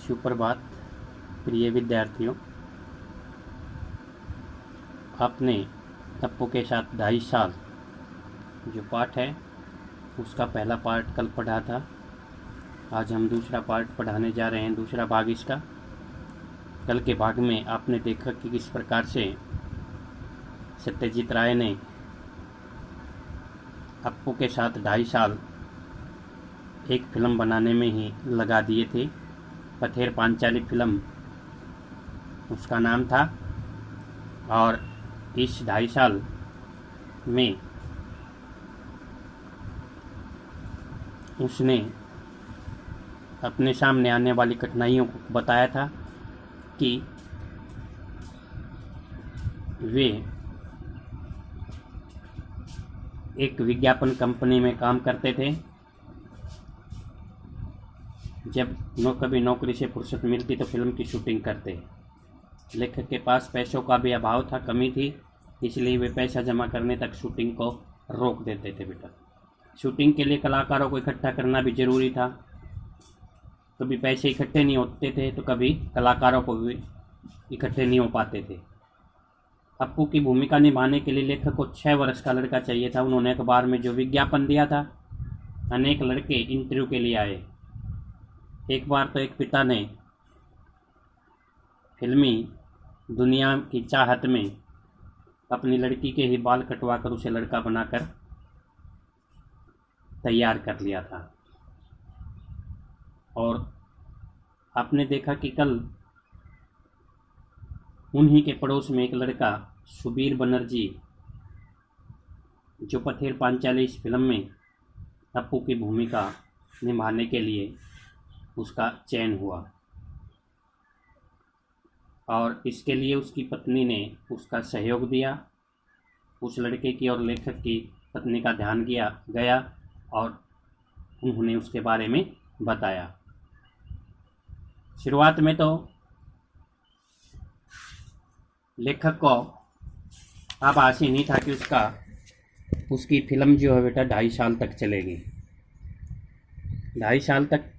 सुप्रभात प्रिय विद्यार्थियों। आपने अप्पू के साथ 2.5 साल जो पाठ है उसका पहला पार्ट कल पढ़ा था। आज हम दूसरा पार्ट पढ़ाने जा रहे हैं, दूसरा भाग इसका। कल के भाग में आपने देखा कि किस प्रकार से सत्यजीत राय ने अप्पू के साथ 2.5 साल एक फिल्म बनाने में ही लगा दिए थे। पथेर पांचाली फिल्म उसका नाम था, और इस 2.5 साल में उसने अपने सामने आने वाली कठिनाइयों को बताया था कि वे एक विज्ञापन कंपनी में काम करते थे। जब कभी नौकरी से फुर्सत मिलती तो फिल्म की शूटिंग करते। लेखक के पास पैसों का भी अभाव था, कमी थी, इसलिए वे पैसा जमा करने तक शूटिंग को रोक देते थे। बेटा, शूटिंग के लिए कलाकारों को इकट्ठा करना भी जरूरी था। कभी पैसे इकट्ठे नहीं होते थे तो कभी कलाकारों को भी इकट्ठे नहीं हो पाते थे। अप्पू की भूमिका निभाने के लिए लेखक को 6 वर्ष का लड़का चाहिए था। उन्होंने अखबार में जो विज्ञापन दिया था, अनेक लड़के इंटरव्यू के लिए आए। एक बार तो एक पिता ने फिल्मी दुनिया की चाहत में अपनी लड़की के ही बाल कटवाकर उसे लड़का बनाकर तैयार कर लिया था। और आपने देखा कि कल उन्हीं के पड़ोस में एक लड़का सुबीर बनर्जी, जो पथेर पांचाली इस फिल्म में अप्पू की भूमिका निभाने के लिए उसका चयन हुआ, और इसके लिए उसकी पत्नी ने उसका सहयोग दिया। उस लड़के की और लेखक की पत्नी का ध्यान गया और उन्होंने उसके बारे में बताया। शुरुआत में तो लेखक को आभास ही नहीं था कि उसकी फिल्म जो है बेटा 2.5 साल तक चलेगी। 2.5 साल तक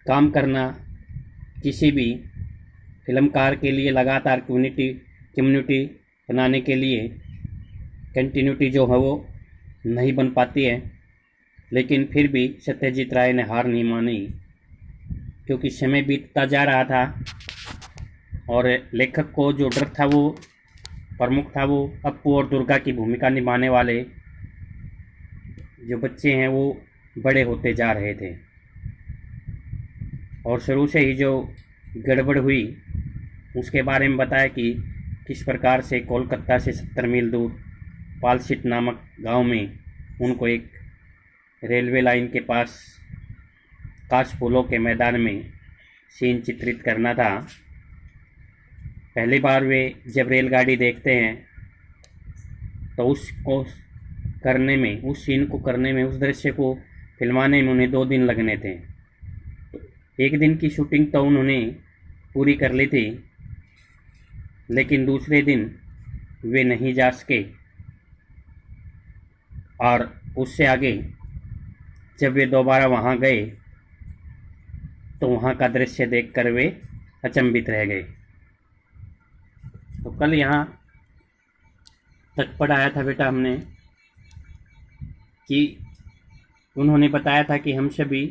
काम करना किसी भी फिल्मकार के लिए लगातार कम्युनिटी बनाने के लिए कंटिन्यूटी जो है वो नहीं बन पाती है। लेकिन फिर भी सत्यजीत राय ने हार नहीं मानी, क्योंकि समय बीतता जा रहा था और लेखक को जो डर था वो प्रमुख था, वो अप्पू और दुर्गा की भूमिका निभाने वाले जो बच्चे हैं वो बड़े होते जा रहे थे। और शुरू से ही जो गड़बड़ हुई उसके बारे में बताया कि किस प्रकार से कोलकाता से 70 मील दूर पालसिट नामक गांव में उनको एक रेलवे लाइन के पास काशफूलों के मैदान में सीन चित्रित करना था। पहली बार वे जब रेलगाड़ी देखते हैं तो उस सीन को करने में, उस दृश्य को फिल्माने में उन्हें 2 दिन लगने थे। एक दिन की शूटिंग तो उन्होंने पूरी कर ली थी, लेकिन दूसरे दिन वे नहीं जा सके, और उससे आगे जब वे दोबारा वहाँ गए तो वहाँ का दृश्य देखकर वे अचंभित रह गए। तो कल यहाँ तक पढ़ाया था बेटा हमने कि उन्होंने बताया था कि हम सभी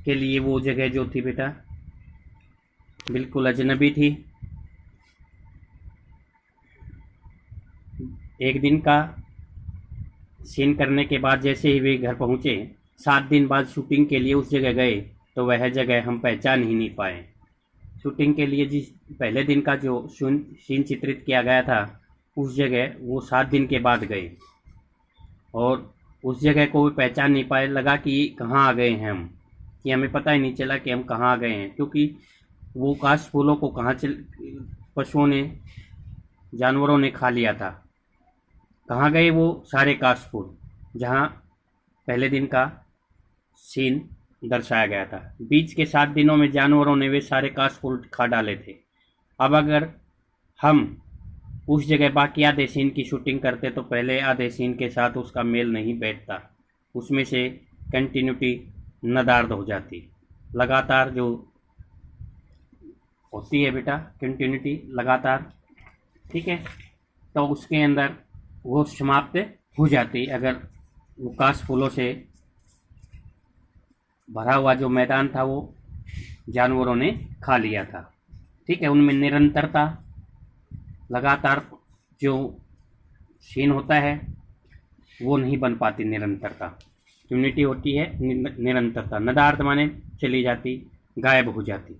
के लिए वो जगह जो थी बेटा बिल्कुल अजनबी थी। एक दिन का सीन करने के बाद जैसे ही वे घर पहुँचे, 7 दिन बाद शूटिंग के लिए उस जगह गए तो वह जगह हम पहचान ही नहीं पाए। शूटिंग के लिए जिस पहले दिन का जो सीन चित्रित किया गया था उस जगह वो 7 दिन के बाद गए और उस जगह को भी पहचान नहीं पाए। लगा कि कहाँ आ गए हैं हम, कि हमें पता ही नहीं चला कि हम कहाँ आ गए हैं, क्योंकि वो काश फूलों को पशुओं ने, जानवरों ने खा लिया था। कहाँ गए वो सारे काश फूल जहाँ पहले दिन का सीन दर्शाया गया था। बीच के 7 दिनों में जानवरों ने वे सारे काश फूल खा डाले थे। अब अगर हम उस जगह बाकी आधे सीन की शूटिंग करते तो पहले आधे सीन के साथ उसका मेल नहीं बैठता, उसमें से कंटिन्यूटी नदारद हो जाती। लगातार जो होती है बेटा कंटिन्यूटी लगातार, ठीक है, तो उसके अंदर वो समाप्त हो जाती अगर वो काश फूलों से भरा हुआ जो मैदान था वो जानवरों ने खा लिया था, ठीक है। उनमें निरंतरता लगातार जो सीन होता है वो नहीं बन पाती, निरंतरता यूनिटी होती है, निरंतरता नदार्थ माने चली जाती, गायब हो जाती।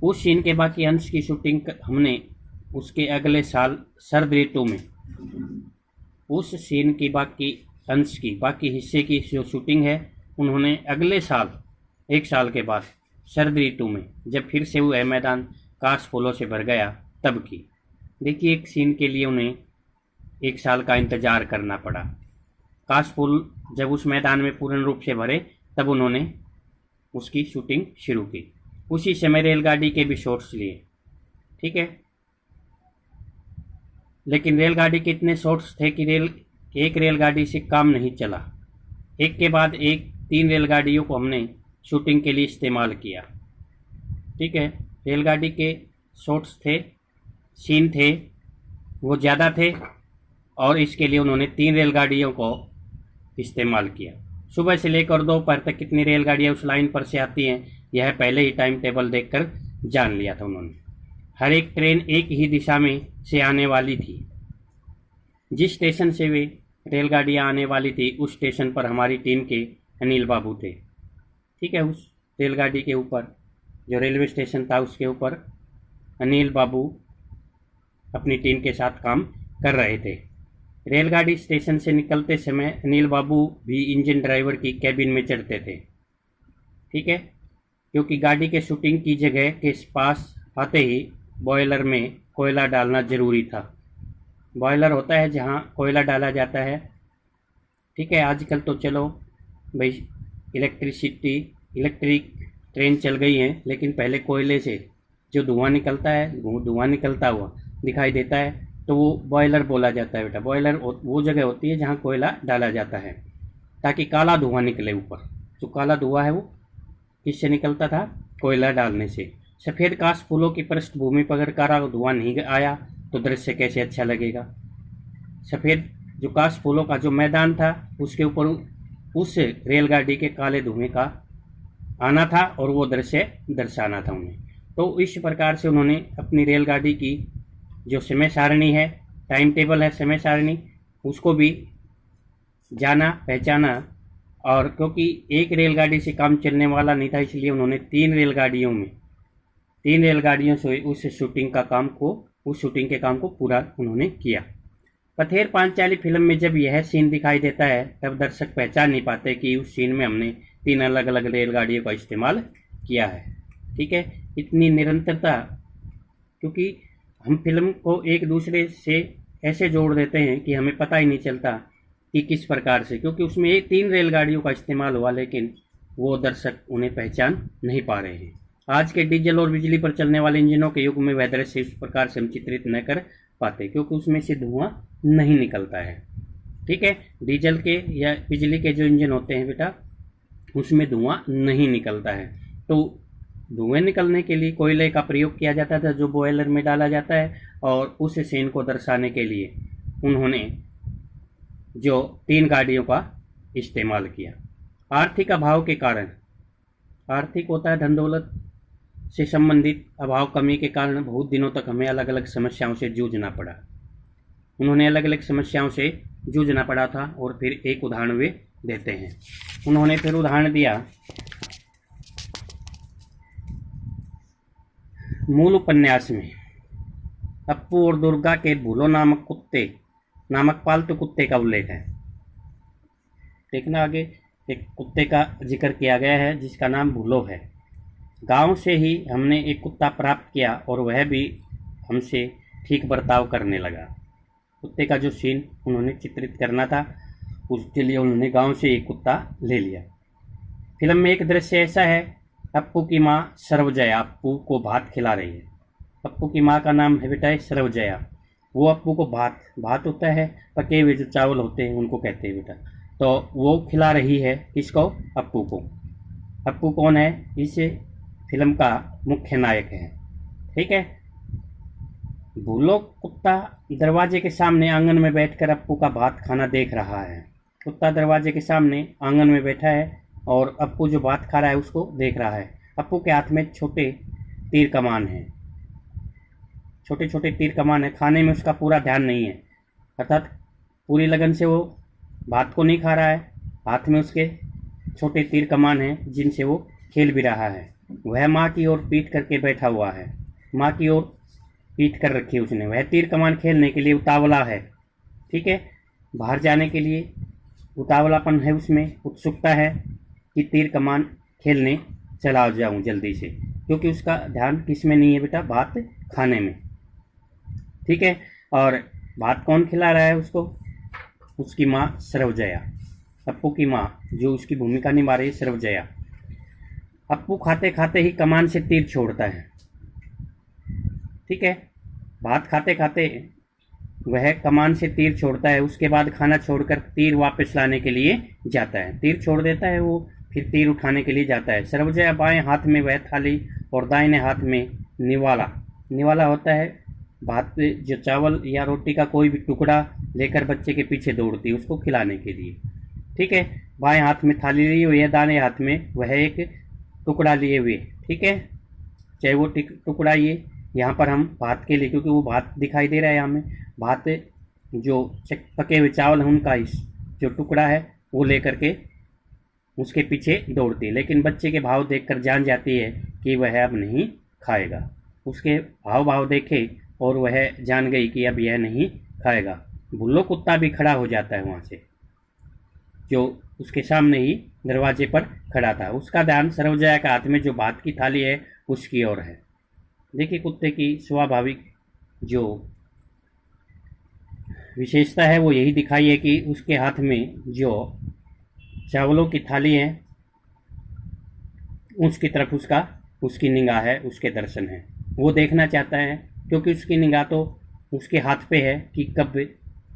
उस सीन के बाकी अंश की शूटिंग हमने उसके अगले साल शरद ऋतु में, उस सीन की बाकी अंश की बाकी हिस्से की जो शूटिंग है उन्होंने अगले साल, एक साल के बाद शरद ऋतु में जब फिर से वो मैदान काश फूलों से भर गया तब की। देखिए एक सीन के लिए उन्हें एक साल का इंतजार करना पड़ा। काश फूल जब उस मैदान में पूर्ण रूप से भरे तब उन्होंने उसकी शूटिंग शुरू की। उसी समय रेलगाड़ी के भी शॉट्स लिए, ठीक है, लेकिन रेलगाड़ी के इतने शॉट्स थे कि एक रेलगाड़ी से काम नहीं चला। एक के बाद एक 3 रेलगाड़ियों को हमने शूटिंग के लिए इस्तेमाल किया, ठीक है। रेलगाड़ी के शॉट्स थे, सीन थे, वो ज़्यादा थे और इसके लिए उन्होंने 3 रेलगाड़ियों को इस्तेमाल किया। सुबह से लेकर दोपहर तक कितनी रेलगाड़ियाँ उस लाइन पर से आती हैं यह पहले ही टाइम टेबल देखकर जान लिया था उन्होंने। हर एक ट्रेन एक ही दिशा में से आने वाली थी। जिस स्टेशन से वे रेलगाड़ियाँ आने वाली थी उस स्टेशन पर हमारी टीम के अनिल बाबू थे, ठीक है। उस रेलगाड़ी के ऊपर जो रेलवे स्टेशन था उसके ऊपर अनिल बाबू अपनी टीम के साथ काम कर रहे थे। रेलगाड़ी स्टेशन से निकलते समय अनिल बाबू भी इंजन ड्राइवर की कैबिन में चढ़ते थे, ठीक है, क्योंकि गाड़ी के शूटिंग की जगह के पास आते ही बॉयलर में कोयला डालना ज़रूरी था। बॉयलर होता है जहाँ कोयला डाला जाता है, ठीक है। आजकल तो चलो भाई इलेक्ट्रिक ट्रेन चल गई हैं, लेकिन पहले कोयले से जो धुआं निकलता है, धुआं निकलता हुआ दिखाई देता है तो वो बॉयलर बोला जाता है बेटा। बॉयलर वो जगह होती है जहाँ कोयला डाला जाता है ताकि काला धुआं निकले ऊपर। जो काला धुआं है वो किससे निकलता था? कोयला डालने से। सफ़ेद काश फूलों की पृष्ठभूमि पर अगर काला धुआं नहीं आया तो दृश्य कैसे अच्छा लगेगा। सफ़ेद जो काश फूलों का जो मैदान था उसके ऊपर उस रेलगाड़ी के काले धुएं का आना था और वो दृश्य दर्शाना था उन्हें। तो इस प्रकार से उन्होंने अपनी रेलगाड़ी की जो समय सारणी है, टाइम टेबल है, समय सारणी, उसको भी जाना, पहचाना। और क्योंकि एक रेलगाड़ी से काम चलने वाला नहीं था इसलिए उन्होंने 3 रेलगाड़ियों से उस शूटिंग के काम को पूरा उन्होंने किया। पथेर पांचाली फिल्म में जब यह सीन दिखाई देता है तब दर्शक पहचान नहीं पाते कि उस सीन में हमने 3 अलग अलग रेलगाड़ियों का इस्तेमाल किया है, ठीक है। इतनी निरंतरता, क्योंकि हम फिल्म को एक दूसरे से ऐसे जोड़ देते हैं कि हमें पता ही नहीं चलता कि किस प्रकार से, क्योंकि उसमें 3 रेलगाड़ियों का इस्तेमाल हुआ लेकिन वो दर्शक उन्हें पहचान नहीं पा रहे हैं। आज के डीजल और बिजली पर चलने वाले इंजनों के युग में वह दृश्य इस प्रकार से हम चित्रित न कर पाते क्योंकि उसमें से धुआं नहीं निकलता है, ठीक है। डीजल के या बिजली के जो इंजन होते हैं बेटा उसमें धुआं नहीं निकलता है, तो धुएं निकलने के लिए कोयले का प्रयोग किया जाता था जो बॉयलर में डाला जाता है। और उस सीन को दर्शाने के लिए उन्होंने जो 3 गाड़ियों का इस्तेमाल किया। आर्थिक अभाव के कारण, आर्थिक होता है धन दौलत से संबंधित अभाव कमी के कारण बहुत दिनों तक हमें अलग अलग समस्याओं से जूझना पड़ा। उन्होंने अलग अलग समस्याओं से जूझना पड़ा था और फिर एक उदाहरण वे देते हैं। उन्होंने फिर उदाहरण दिया, मूल उपन्यास में अप्पू और दुर्गा के भूलो नामक पालतू कुत्ते का उल्लेख है। देखना आगे एक कुत्ते का जिक्र किया गया है जिसका नाम भूलो है। गांव से ही हमने एक कुत्ता प्राप्त किया और वह भी हमसे ठीक बर्ताव करने लगा। कुत्ते का जो सीन उन्होंने चित्रित करना था उसके लिए उन्होंने गांव से एक कुत्ता ले लिया। फिल्म में एक दृश्य ऐसा है, अप्पू की माँ सर्वजया अप्पू को भात खिला रही है। अप्पू की माँ का नाम है बेटा सर्वजया। वो अप्पू को भात होता है, पके हुए जो चावल होते हैं उनको कहते हैं बेटा, तो वो खिला रही है किसको? अप्पू को। अप्पू कौन है? इस फिल्म का मुख्य नायक है। ठीक है। भूलो कुत्ता दरवाजे के सामने आंगन में बैठकर अप्पू का भात खाना देख रहा है। कुत्ता दरवाजे के सामने आंगन में बैठा है और अप्पू जो भात खा रहा है उसको देख रहा है। अप्पू के हाथ में छोटे तीर कमान है, छोटे छोटे तीर कमान है। खाने में उसका पूरा ध्यान नहीं है, अर्थात पूरी लगन से वो भात को नहीं खा रहा है। हाथ में उसके छोटे तीर कमान हैं जिनसे वो खेल भी रहा है। वह माँ की ओर पीठ करके बैठा हुआ है, माँ की ओर पीठ कर रखी है उसने। वह तीर कमान खेलने के लिए उतावला है। ठीक है। बाहर जाने के लिए उतावलापन है उसमें, उत्सुकता है कि तीर कमान खेलने चला जाऊं जल्दी से, क्योंकि उसका ध्यान किस में नहीं है बेटा? भात खाने में। ठीक है। और भात कौन खिला रहा है उसको? उसकी माँ सर्वजया, अप्पू की माँ जो उसकी भूमिका निभा रही है सर्वजया। अप्पू खाते खाते ही कमान से तीर छोड़ता है। ठीक है। भात खाते खाते वह कमान से तीर छोड़ता है, उसके बाद खाना छोड़कर तीर वापस लाने के लिए जाता है। तीर छोड़ देता है वो, फिर तीर उठाने के लिए जाता है। सर्वजया बाएं हाथ में वह थाली और दाहिने हाथ में निवाला, निवाला होता है भात जो चावल या रोटी का कोई भी टुकड़ा लेकर बच्चे के पीछे दौड़ती है उसको खिलाने के लिए। ठीक है। बाएं हाथ में थाली लिए हुई है, दाहिने हाथ में वह एक टुकड़ा लिए हुए। ठीक है। चाहे वो टुकड़ा ये यहाँ पर हम भात के लिए, क्योंकि वो भात दिखाई दे रहा है हमें, भात जो पके हुए चावल हैं उनका इस जो टुकड़ा है वो लेकर के उसके पीछे दौड़ती है। लेकिन बच्चे के भाव देखकर जान जाती है कि वह अब नहीं खाएगा। उसके भाव देखे और वह जान गई कि अब यह नहीं खाएगा। भुल्लो कुत्ता भी खड़ा हो जाता है वहाँ से, जो उसके सामने ही दरवाजे पर खड़ा था। उसका ध्यान सर्वजया के हाथ में जो भात की थाली है उसकी ओर है। देखिए कुत्ते की स्वाभाविक जो विशेषता है वो यही दिखाई है कि उसके हाथ में जो चावलों की थाली है उसकी तरफ उसकी निगाह है, उसके दर्शन है। वो देखना चाहता है क्योंकि उसकी निगाह तो उसके हाथ पे है कि कब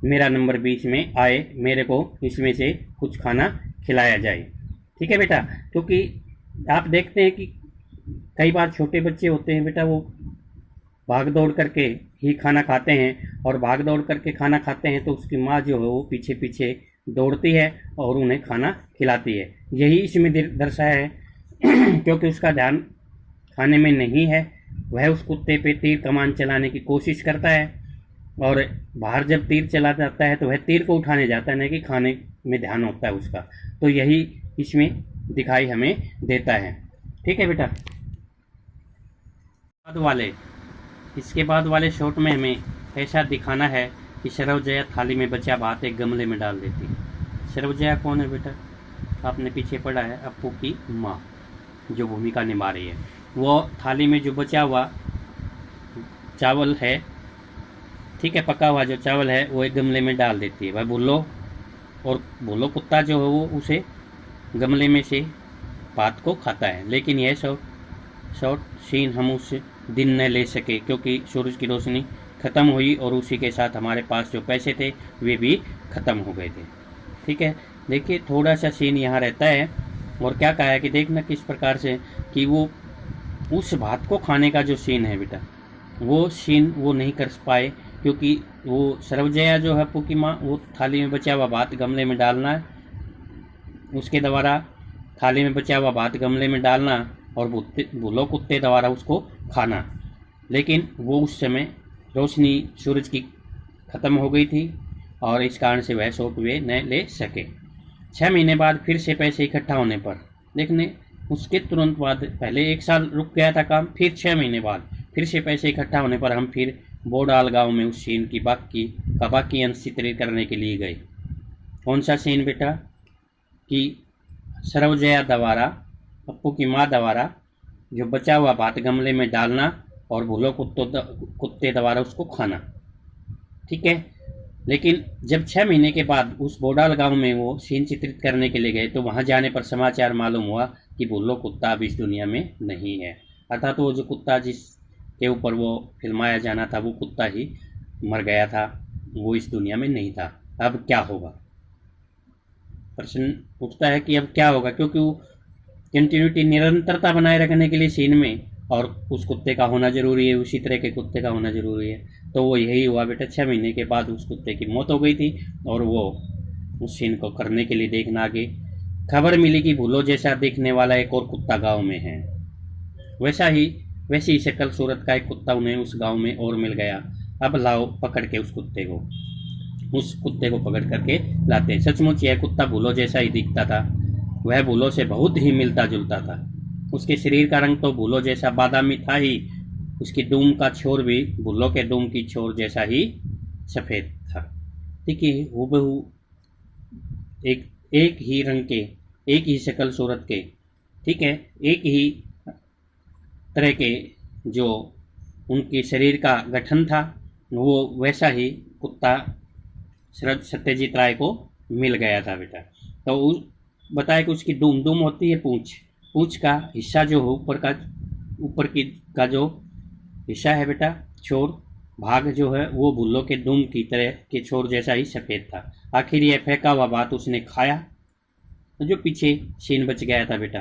मेरा नंबर बीच में आए, मेरे को इसमें से कुछ खाना खिलाया जाए। ठीक है बेटा। क्योंकि आप देखते हैं कि कई बार छोटे बच्चे होते हैं बेटा, वो भाग दौड़ करके ही खाना खाते हैं, और भाग दौड़ करके खाना खाते हैं तो उसकी माँ जो है वो पीछे पीछे दौड़ती है और उन्हें खाना खिलाती है। यही इसमें दर्शाया है क्योंकि उसका ध्यान खाने में नहीं है, वह उस कुत्ते पे तीर कमान चलाने की कोशिश करता है, और बाहर जब तीर चला जाता है तो वह तीर को उठाने जाता है, नहीं कि खाने में ध्यान होता है उसका। तो यही इसमें दिखाई हमें देता है। ठीक है बेटा। इसके बाद वाले शॉट में हमें ऐसा दिखाना है कि सर्वजया थाली में बचा भात एक गमले में डाल देती है। सर्वजया कौन है बेटा? आपने पीछे पढ़ा है, अप्पू की माँ जो भूमिका निभा रही है। वो थाली में जो बचा हुआ चावल है, ठीक है, पका हुआ जो चावल है वो एक गमले में डाल देती है। वह भुल्लो कुत्ता जो है वो उसे गमले में से भात को खाता है। लेकिन यह शॉर्ट सीन हम उस दिन न ले सके क्योंकि सूरज की रोशनी ख़त्म हुई और उसी के साथ हमारे पास जो पैसे थे वे भी ख़त्म हो गए थे। ठीक है। देखिए थोड़ा सा सीन यहाँ रहता है, और क्या कहा है कि देखना किस प्रकार से कि वो उस भात को खाने का जो सीन है बेटा, वो सीन वो नहीं कर पाए क्योंकि वो सर्वजया जो है अप्पू की माँ, वो थाली में बचा हुआ भात गमले में डालना है, उसके द्वारा थाली में बचा हुआ भात गमले में डालना और भुल्लो कुत्ते द्वारा उसको खाना। लेकिन वो उस समय रोशनी सूरज की ख़त्म हो गई थी और इस कारण से वह शॉट वे न ले सके। 6 महीने बाद फिर से पैसे इकट्ठा होने पर, देखने उसके तुरंत बाद पहले 1 साल रुक गया था काम, फिर 6 महीने बाद फिर से पैसे इकट्ठा होने पर हम फिर बोडाल गांव में उस सीन की बाकी अंश चित्रित करने के लिए गए। कौन सा सीन बेटा? कि सर्वजया द्वारा अप्पू की माँ द्वारा जो बचा हुआ भात गमले में डालना और भुल्लो कुत्ते द्वारा उसको खाना। ठीक है। लेकिन जब 6 महीने के बाद उस बोडाल गांव में वो सीन चित्रित करने के लिए गए तो वहां जाने पर समाचार मालूम हुआ कि भुल्लो कुत्ता अब इस दुनिया में नहीं है, अर्थात वो जो कुत्ता जिसके ऊपर वो फिल्माया जाना था वो कुत्ता ही मर गया था, वो इस दुनिया में नहीं था। अब क्या होगा? प्रश्न उठता है कि अब क्या होगा, क्योंकि वो कंटिन्यूटी निरंतरता बनाए रखने के लिए सीन में और उस कुत्ते का होना ज़रूरी है, उसी तरह के कुत्ते का होना ज़रूरी है। तो वो यही हुआ बेटा, 6 महीने के बाद उस कुत्ते की मौत हो गई थी और वो उस सीन को करने के लिए देखना आ गई। खबर मिली कि भूलो जैसा दिखने वाला एक और कुत्ता गांव में है। वैसी ही शक्ल सूरत का एक कुत्ता उन्हें उस गांव में और मिल गया। अब लाओ पकड़ के उस कुत्ते को पकड़ करके लाते हैं। सचमुच यह कुत्ता भूलो जैसा ही दिखता था। वह भूलो से बहुत ही मिलता जुलता था। उसके शरीर का रंग तो भूलो जैसा बादामी था ही, उसकी दूम का छोर भी भूलो के दूम की छोर जैसा ही सफ़ेद था। ठीक है, हूबहू एक ही रंग के, एक ही शक्ल सूरत के, ठीक है, एक ही तरह के जो उनके शरीर का गठन था, वो वैसा ही कुत्ता सत्यजीत राय को मिल गया था बेटा। तो बताया कि उसकी दूम होती है पूंछ का हिस्सा जो हो, ऊपर का जो हिस्सा है बेटा, छोर भाग जो है वो भुल्लों के दूम की तरह के छोर जैसा ही सफ़ेद था। आखिर यह फेंका हुआ बात उसने खाया। जो पीछे सीन बच गया था बेटा,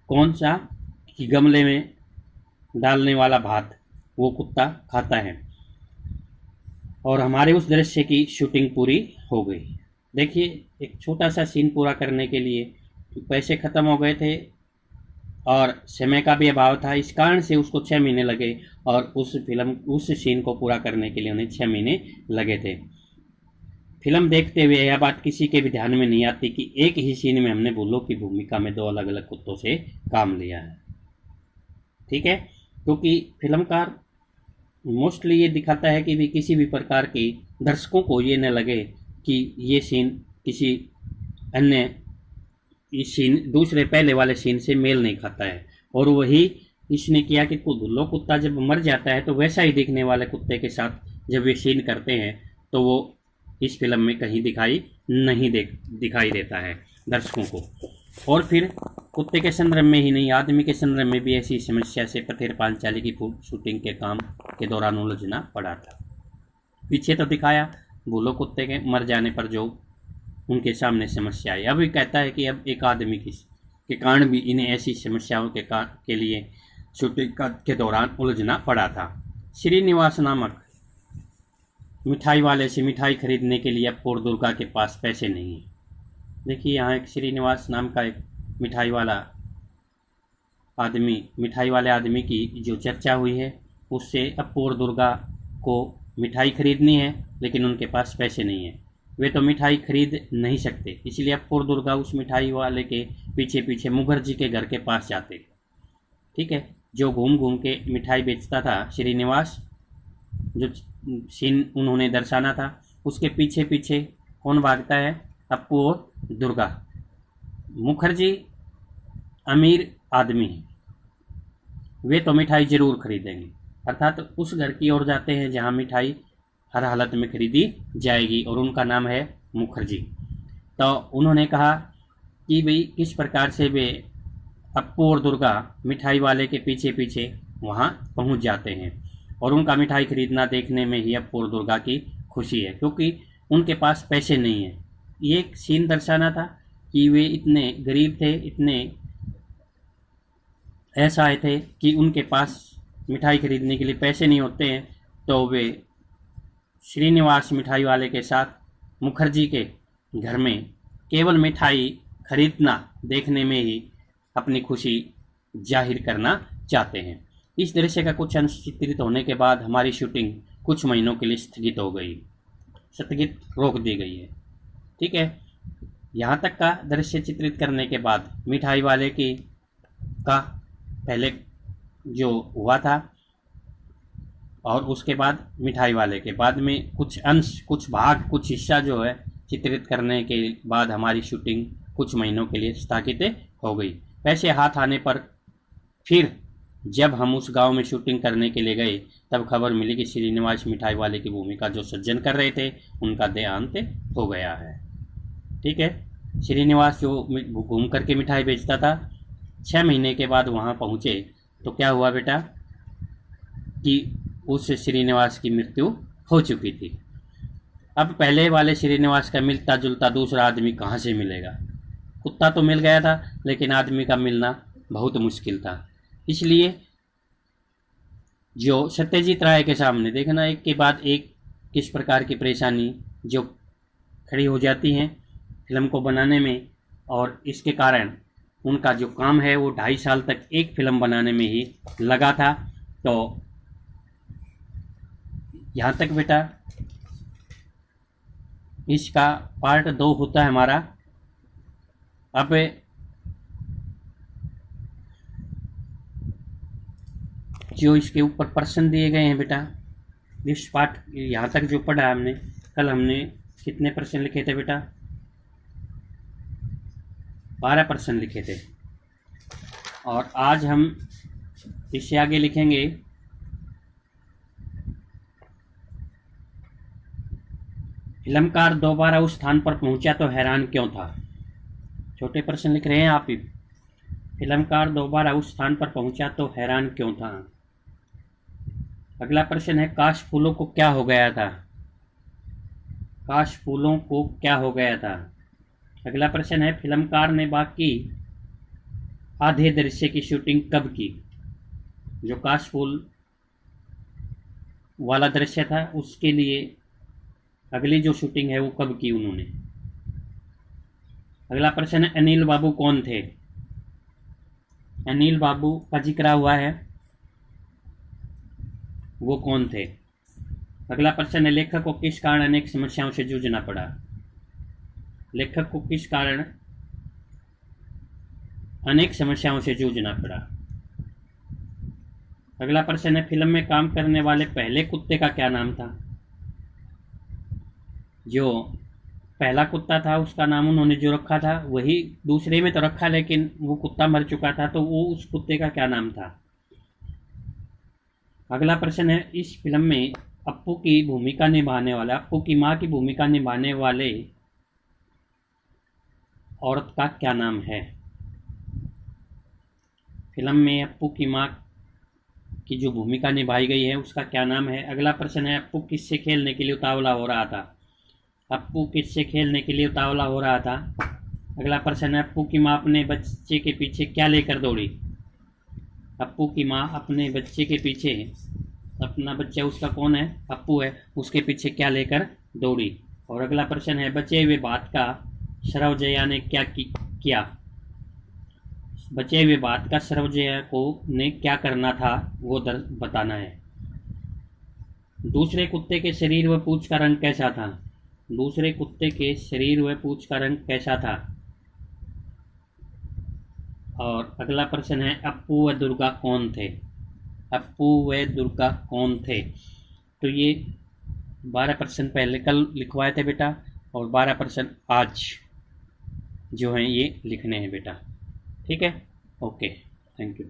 कौन सा कि गमले में डालने वाला भात वो कुत्ता खाता है। और हमारे उस दृश्य की शूटिंग पूरी हो गई। देखिए, एक छोटा सा सीन पूरा करने के लिए पैसे ख़त्म हो गए थे और समय का भी अभाव था। इस कारण से उसको 6 महीने लगे और उस सीन को पूरा करने के लिए उन्हें 6 महीने लगे थे। फिल्म देखते हुए यह बात किसी के भी ध्यान में नहीं आती कि एक ही सीन में हमने भूलों की भूमिका में 2 अलग अलग कुत्तों से काम लिया है। ठीक है, क्योंकि फिल्मकार मोस्टली ये दिखाता है कि भी किसी भी प्रकार के दर्शकों को ये न लगे कि ये सीन किसी अन्य सीन दूसरे पहले वाले सीन से मेल नहीं खाता है। और वही इसने किया कि भुल्लो कुत्ता जब मर जाता है तो वैसा ही दिखने वाले कुत्ते के साथ जब वे सीन करते हैं तो वो इस फिल्म में कहीं दिखाई देता है दर्शकों को। और फिर कुत्ते के संदर्भ में ही नहीं, आदमी के संदर्भ में भी ऐसी समस्या से पथेर पांचाली की शूटिंग के काम के दौरान उलझना पड़ा था। पीछे तो दिखाया भूलो कुत्ते के मर जाने पर जो उनके सामने समस्या आई। अब ये कहता है कि अब एक आदमी के कारण भी इन्हें ऐसी समस्याओं के लिए शूटिंग के दौरान उलझना पड़ा था। श्रीनिवास नामक मिठाई वाले से मिठाई खरीदने के लिए अब पोर दुर्गा के पास पैसे नहीं है। देखिए, यहाँ एक श्रीनिवास नाम का एक मिठाई वाले आदमी की जो चर्चा हुई है, उससे अब पोर दुर्गा को मिठाई खरीदनी है लेकिन उनके पास पैसे नहीं है। वे तो मिठाई खरीद नहीं सकते, इसलिए अब पोर दुर्गा उस मिठाई वाले के पीछे पीछे मुखर्जी के घर के पास जाते। ठीक है, जो घूम घूम के मिठाई बेचता था श्रीनिवास, जो सीन उन्होंने दर्शाना था, उसके पीछे पीछे कौन भागता है? अब पोर दुर्गा। मुखर्जी अमीर आदमी है, वे तो मिठाई जरूर खरीदेंगे, अर्थात उस घर की ओर जाते हैं जहां मिठाई हर हालत में खरीदी जाएगी और उनका नाम है मुखर्जी। तो उन्होंने कहा कि भाई किस प्रकार से वे अप्पू और दुर्गा मिठाई वाले के पीछे पीछे वहां पहुंच जाते हैं और उनका मिठाई खरीदना देखने में ही अप्पू और दुर्गा की खुशी है, क्योंकि उनके पास पैसे नहीं है। ये एक सीन दर्शाना था कि वे इतने गरीब थे, इतने ऐसा आए थे कि उनके पास मिठाई खरीदने के लिए पैसे नहीं होते हैं, तो वे श्रीनिवास मिठाई वाले के साथ मुखर्जी के घर में केवल मिठाई खरीदना देखने में ही अपनी खुशी जाहिर करना चाहते हैं। इस दृश्य का कुछ अंश चित्रित होने के बाद हमारी शूटिंग कुछ महीनों के लिए स्थगित रोक दी गई है। ठीक है, यहाँ तक का दृश्य चित्रित करने के बाद मिठाई वाले का पहले जो हुआ था और उसके बाद मिठाई वाले के बाद में कुछ अंश, कुछ भाग, कुछ हिस्सा जो है चित्रित करने के बाद हमारी शूटिंग कुछ महीनों के लिए स्थगित हो गई। पैसे हाथ आने पर फिर जब हम उस गांव में शूटिंग करने के लिए गए तब खबर मिली कि श्रीनिवास मिठाई वाले की भूमिका जो सृजन कर रहे थे उनका देहांत हो गया है। ठीक है, श्रीनिवास जो घूम करके मिठाई बेचता था, 6 महीने के बाद वहाँ पहुँचे तो क्या हुआ बेटा कि उस श्रीनिवास की मृत्यु हो चुकी थी। अब पहले वाले श्रीनिवास का मिलता जुलता दूसरा आदमी कहाँ से मिलेगा? कुत्ता तो मिल गया था लेकिन आदमी का मिलना बहुत मुश्किल था। इसलिए जो सत्यजीत राय के सामने देखना एक के बाद एक किस प्रकार की परेशानी जो खड़ी हो जाती हैं फिल्म को बनाने में, और इसके कारण उनका जो काम है वो 2.5 साल तक एक फिल्म बनाने में ही लगा था। तो यहाँ तक बेटा इसका पार्ट 2 होता है हमारा। अब जो इसके ऊपर प्रश्न दिए गए हैं बेटा, इस पाठ यहाँ तक जो पढ़ा हमने, कल हमने कितने प्रश्न लिखे थे बेटा? 12 प्रश्न लिखे थे, और आज हम इससे आगे लिखेंगे फिल्मकार दोबारा उस स्थान पर पहुंचा तो हैरान क्यों था। छोटे प्रश्न लिख रहे हैं आप ही। फिल्मकार दोबारा उस स्थान पर पहुंचा तो हैरान क्यों था। अगला प्रश्न है काश फूलों को क्या हो गया था। काश फूलों को क्या हो गया था। अगला प्रश्न है फिल्मकार ने बाकी आधे दृश्य की शूटिंग कब की। जो काश फूल वाला दृश्य था उसके लिए अगली जो शूटिंग है वो कब की उन्होंने। अगला प्रश्न है अनिल बाबू कौन थे। अनिल बाबू का जिक्र हुआ है, वो कौन थे। अगला प्रश्न है लेखक को किस कारण अनेक समस्याओं से जूझना पड़ा। लेखक को किस कारण अनेक समस्याओं से जूझना पड़ा। अगला प्रश्न है फिल्म में काम करने वाले पहले कुत्ते का क्या नाम था। जो पहला कुत्ता था उसका नाम उन्होंने जो रखा था वही दूसरे में तो रखा, लेकिन वो कुत्ता मर चुका था तो वो उस कुत्ते का क्या नाम था। अगला प्रश्न है इस फिल्म में अप्पू की भूमिका निभाने वाला, अप्पू की माँ की भूमिका निभाने वाले औरत का क्या नाम है। फिल्म में अप्पू की माँ की जो भूमिका निभाई गई है उसका क्या नाम है। अगला प्रश्न है अप्पू किससे खेलने के लिए उतावला हो रहा था। अप्पू किससे खेलने के लिए उतावला हो रहा था। अगला प्रश्न है अप्पू की माँ अपने बच्चे के पीछे क्या लेकर दौड़ी। अप्पू की माँ अपने बच्चे के पीछे, अपना बच्चा उसका कौन है, अप्पू है, उसके पीछे क्या लेकर दौड़ी। और अगला प्रश्न है बचे हुए बात का सरवजया ने क्या किया। बचे हुए बात का सरवजया को ने क्या करना था वो बताना है। दूसरे कुत्ते के शरीर व पूंछ का रंग कैसा था। दूसरे कुत्ते के शरीर व पूंछ का रंग कैसा था। और अगला प्रश्न है अप्पू व दुर्गा कौन थे। अप्पू व दुर्गा कौन थे। तो ये 12 प्रश्न पहले कल लिखवाए थे बेटा, और 12 प्रश्न आज जो हैं ये लिखने हैं बेटा। ठीक है, ओके, थैंक यू।